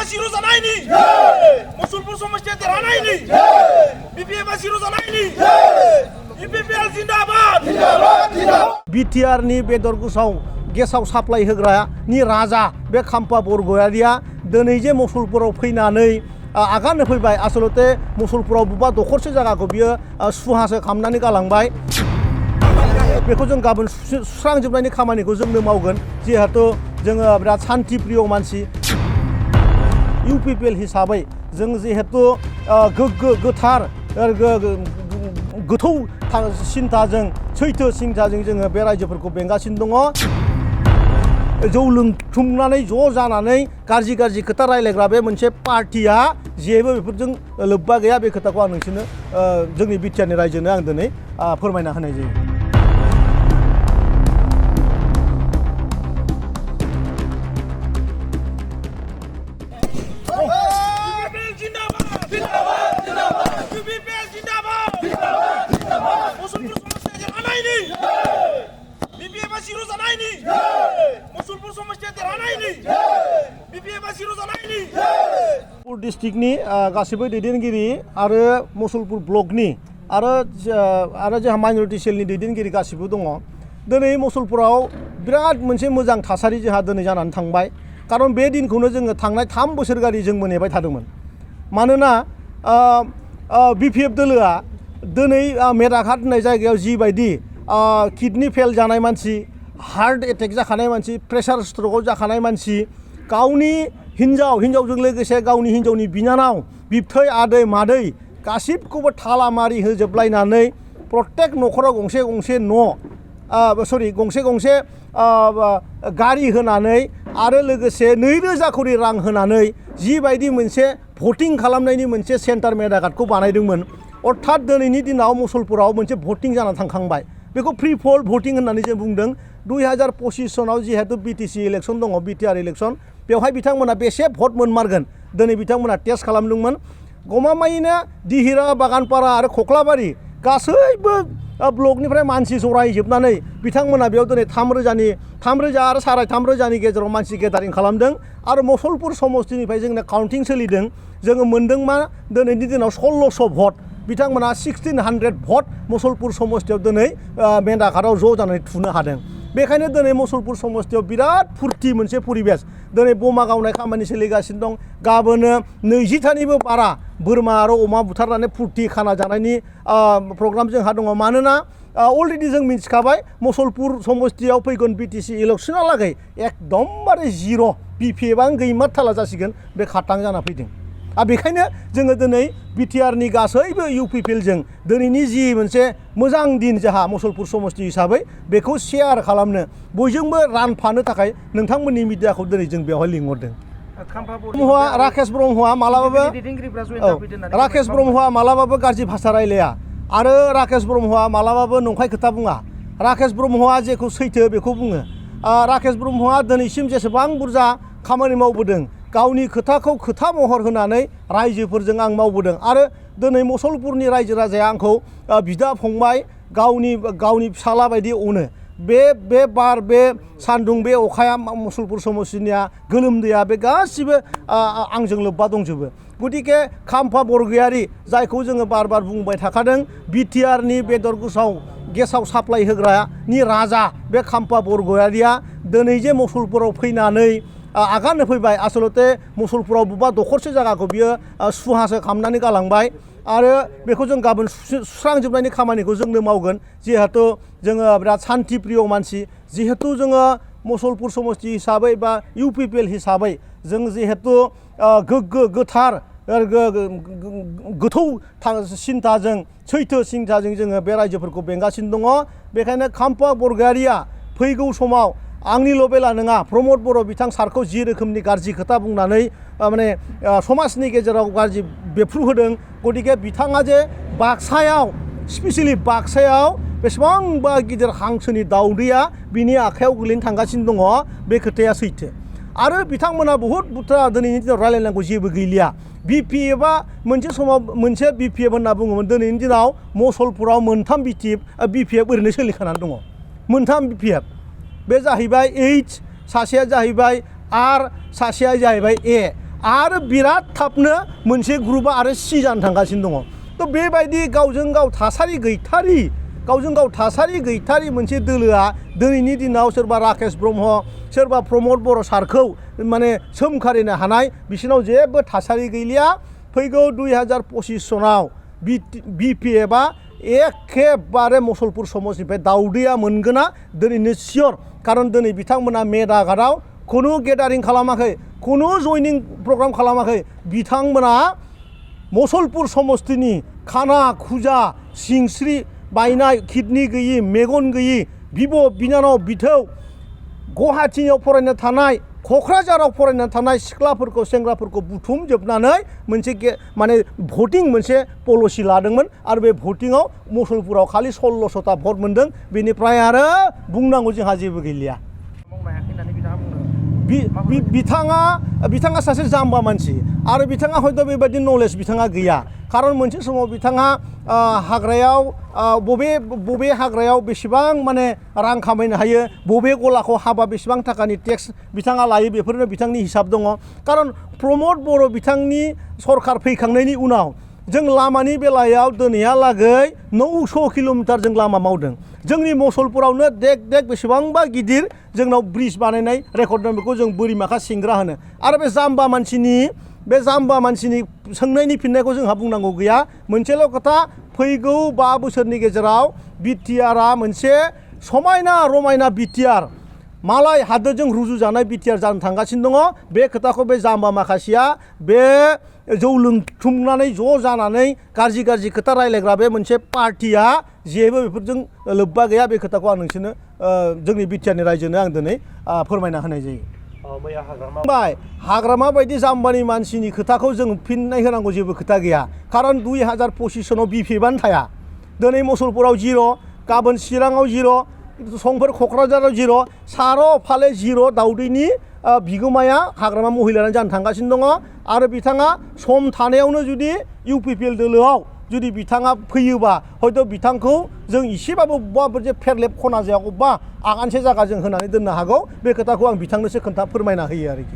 BPMआ जिर' जानायनि मुसलपुर समस्तिया देरहानायनि BPMआ जिर' जानायनि UPPL जिन्दाबाद बिटिआरनि बेदर गेसाव साप्लाय होग्रानि राजा बे खाम्फा बरगयारिया दिनै जे मुसलपुराव फैनानै आगान होफैबाय आसलते मुसलपुराव बबेबा दखरसे जायगाखौ बियो सुहासो खालामनानै गालांबाय बेखौ जों गाबोन सुस्रांजोबनायनि खामानिखौ जोंनो मावगोन जिहेतु जोङो बिराद शान्ति प्रिय मानसि UPPL हिसाबै जों जिहेतु गोग्गो गोथार गोथौ सिन्थाजों सैथो सिन्थाजों जोङो बे रायजोफोरखौ बेंगासिनो दङ जौ लोंथुमनानै ज' जानानै गाज्रि खोथा रायलायग्रा बे मोनसे पार्टिया जेबो बेफोरजों लोब्बा गैया बे खोथाखौ आं नोंसोरनो जोंनि बिटिआरनि रायजोनो आं दिनै फोरमायना होनाय जायो BPMआ जिर' जानायनि मुसलपुर समस्तिया देरहानायनि BPMआ जिर' जानायनि मुसलपुर डिस्ट्रिक्टनि गासैबो दैदेनगिरि आरो मुसलपुर ब्लकनि आरो जोंहा माइनरिटि सेलनि दैदेनगिरि गासिबो दङ दिनै मुसलपुराव बिराद मोनसे मोजां थासारि जोंहा दिनै जानानै थांबाय खारन बे दिनखौनो जोङो थांनाय 3 बोसोर गारि जों नेबाय थादोंमोन मानोना BPF दोलोआ दिनै मेदाघाट होननाय जायगायाव जिबायदि किडनि फेल जानाय मानसि हार्ट एटेक जाखानाय मानसि प्रेसार स्ट्रकआव जाखानाय मानसि गावनि हिन्जावजों लोगोसे गावनि हिन्जावनि बिनानाव बिबथै आदै मादै गासिबखौबो थालामारि होजोबलायनानै प्रत्येक न'खराव गंसे गंसे गारि होनानै आरो लोगोसे 2,000 कोटी रां होनानै जिबायदि मोनसे भटिं खालामनायनि मोनसे सेन्टार मेदाघाटखौ बानायदोंमोन अर्थात दिनैनि दिनाव मुसलपुराव मोनसे भटिं जानानै थांखांबाय बेखौ फ्रि फल भटिं होननानै जों बुंदों 2025 सनाव जिहेतु BTC इलेक्सन दङ BTR इलेक्सन बेवहाय बिथांमोना बेसे भट मोनमारगोन दिनै बिथांमोना टेस्ट खालामदोंमोन गमामायैनो दिहिरा बागानपारा आरो खख्लाबारि गासैबो ब्लकनिफ्राय मानसि जरायजोबनानै बिथांमोना बेयाव दिनै 3,000 आरो 3,500 गेजेराव मानसि गेदारिं खालामदों आरो मुसलपुर समस्तिनिफ्राय जोंना काउन्टिं सोलिदों जोङो मोनदों मा दिनैनि दिनाव 1600 भट बिथांमोना 1600 भट मुसलपुर समस्तियाव दिनै मेदाघाटआव ज' जानानै थुनो हादों बेखायनो दिनै मुसलपुर समस्तियाव बिराद फुर्ति मोनसे परिबेस दिनै बमा गावनाय खामानि सोलिगासिनो दं गाबोनो 20थानिबो बारा बोरमा आरो अमा बुथारनानै फुर्ति खाना जानायनि प्रग्राम जोंहा दङ मानोना अलरेडि जों मिथिखाबाय मुसलपुर समस्तियाव फैगोन BTC इलेक्सनालागै एकदमबारे जिर' BPFआनो गैमारथाला जासिगोन बे खाटां जाना फैदों बेखायनो जोङो दिनै बिटिआरनि गासैबो UPPLजों दिनैनि जि मोनसे मोजां दिन जोंहा मुसलपुर समस्ति हिसाबै बेखौ शेयार खालामनो बयजोंबो रानफानो थाखाय नोंथांमोननि मिडियाखौ दिनै जों बेवहाय लिंहरदों राकेश ब्रह्मआ मालाबाबो गाज्रि भाषा रायलाया आरो राकेश ब्रह्मआ मालाबाबो नंखाय खोथा बुङा राकेश ब्रह्मआ जेखौ सैथो बेखौ बुङो राकेश ब्रह्मआ दिनैसिम जेसेबां बुरजा खामानि मावबोदों गावनि खोथाखौ खोथा महर होनानै रायजोफोरजों आं मावबोदों आरो दिनै मुसलपुरनि रायजो राजाया आंखौ बिदा फंबाय गावनि फिसाला बायदि अनो बे बार बे सान्दुं बे अखाया मुसलपुर समस्तिनिया गोलोमदैया बे गासिबो आंजों लोब्बा दंजोबो गतिके खाम्फा बरगयारि जायखौ जोङो बार बुंबाय थाखादों बिटिआरनि बेदर गेसाव साप्लाय होग्रानि राजा बे खाम्फा बरगयारिया दिनै जे मुसलपुराव फैनानै आगान होफैबाय आसलते मुसलपुराव बबेबा दखरसे जायगाखौ बियो सुहासो खालामनानै गालांबाय आरो बेखौ जों गाबोन सुस्रांजोबनायनि खामानिखौ जोंनो मावगोन जिहेतु जोङो बिराद शान्ति प्रिय मानसि जिहेतु जोङो मुसलपुर समस्ति हिसाबै बा UPPL हिसाबै जों जिहेतु गोग्गो गोथार गोथौ सिन्थाजों सैथो सिन्थाजों जोङो बे रायजोफोरखौ बेंगासिनो दङ बेखायनो खाम्फा बरगयारिया फैगौ समाव आंनिल' बेला नङा प्रमद बर' बिथां सारखौ जि रोखोमनि गाज्रि खोथा बुंनानै माने समाजनि गेजेराव गाज्रि बेफ्रु होदों गतिके बिथाङा जे बाक्सायाव स्पेसियेलि बाक्सायाव बेसेबांबा गिदिर हांसोनि दाउदैया बिनि आखायाव गोलैनो थांगासिनो दङ बे खोथाया सैथो आरो बिथांमोना बहुत बुथ्रा दिनैनि दिनाव रायलायनांगौ जेबो गैलिया BPFआ मोनसे समाव मोनसे BPF होनना बुङोमोन दिनैनि दिनाव मुसलपुराव मोनथाम BPF ओरैनो सोलिखानानै दङ मोनथाम BPF बे जाहैबाय H सासेया जाहैबाय R सासेया जाहैबाय A आरो बिराद थाबनो मोनसे ग्रुपआ आरो सि जानो थांगासिनो दङ थ' बेबायदि गावजों गाव थासारि गैथारि मोनसे दोलोआ दिनैनि दिनाव सोरबा राकेश ब्रह्म सोरबा प्रमद बर' सारखौ माने सोमखारिनो हानाय बिसोरनाव जेबो थासारि गैलिया फैगौ 2025 सनाव BPFआ एखेबारे मुसलपुर समाजनिफ्राय दावदैया मोनगोना दिनैनो सियर खारन दिनै बिथांमोना मेदाघाटआव खुनु गेदारिं खालामाखै खुनु जयनिं प्रग्राम खालामाखै बिथांमोना मुसलपुर समस्तिनि खाना खुजा सिंस्रि बायनाय किडनि गैयि मेगन गैयि बिब' बिनानाव बिथौ गुवाहाटीयाव फरायनो थानाय क'क्राझाराव फरायनो थानाय सिख्लाफोरखौ सेंग्राफोरखौ बुथुमजोबनानै मोनसे माने भटिं मोनसे पलिसि लादोंमोन आरो बे भटिंआव मुसलपुराव खालि 1600ता भट मोनदों बेनिफ्राय आरो बुंनांगौ जोंहा जेबो गैलिया बिथाङा सासे जाम्बा मानसि आरो बिथाङा हयथ' बेबायदि नलेज बिथाङा गैया खारन मोनसे समाव बिथाङा हाग्रायाव बबे हाग्रायाव बेसेबां माने रां खामायनो हायो बबे गलाखौ हाबा बेसेबां थाखानि टेक्स बिथाङा लायो बेफोरनो बिथांनि हिसाब दङ खारन प्रमद बर' बिथांनि सरखार फैखांनायनि उनाव जों लामानि बेलायाव दिनैहालागै 900 किल'मिटार जों लामा मावदों जोंनि मुसलपुरावनो देक बेसेबांबा गिदिर जोंनाव ब्रिज बानायनाय रेकर्ड दं बेखौ जों बोरिमाखा सिंग्रा होनो आरो बे जाम्बा मानसिनि सोंनायनि फिननायखौ जोंहा बुंनांगौ गैया मोनसेल' खोथा फैगौ 5 बोसोरनि गेजेराव बिटिआरआ मोनसे समायना रमायना बिटिआर मालाय हादोरजों रुजुजानाय बिटिआर जानो थांगासिनो दङ बे खोथाखौ बे जाम्बा माखासेया बे जौ लोंथुमनानै ज' जानानै गाज्रि खोथा रायलायग्रा बे मोनसे पार्टिया जेबो बेफोरजों लोब्बा गैया बे खोथाखौ आं नोंसोरनो जोंनि बिटिआरनि रायजोनो आं दिनै फोरमायना होनाय जायो हाग्रामा बायदि जाम्बानि मानसिनि खोथाखौ जों फिननाय होनांगौ जेबो खोथा गैया खारन 2025 सनाव BPFआनो थाया दिनै मुसलपुराव 0 गाबोन चिराङाव 0 संफोर क'क्राझाराव 0 सार' फाले 0 दावदैनि बिगोमाया हाग्रामा महिलायानो जानो थांगासिनो दङ आरो बिथाङा सम थानायावनो जुदि UPPL दोलोआव जुदि बिथाङा फैयोबा हयथ' बिथांखौ जों इसेबाबो बबेबा फेरलेब खना जायागौबा आगानसे जायगा जों होनानै दोननो हागौ बे खोथाखौ आं बिथांनोसो फोरमायना होयो आरोखि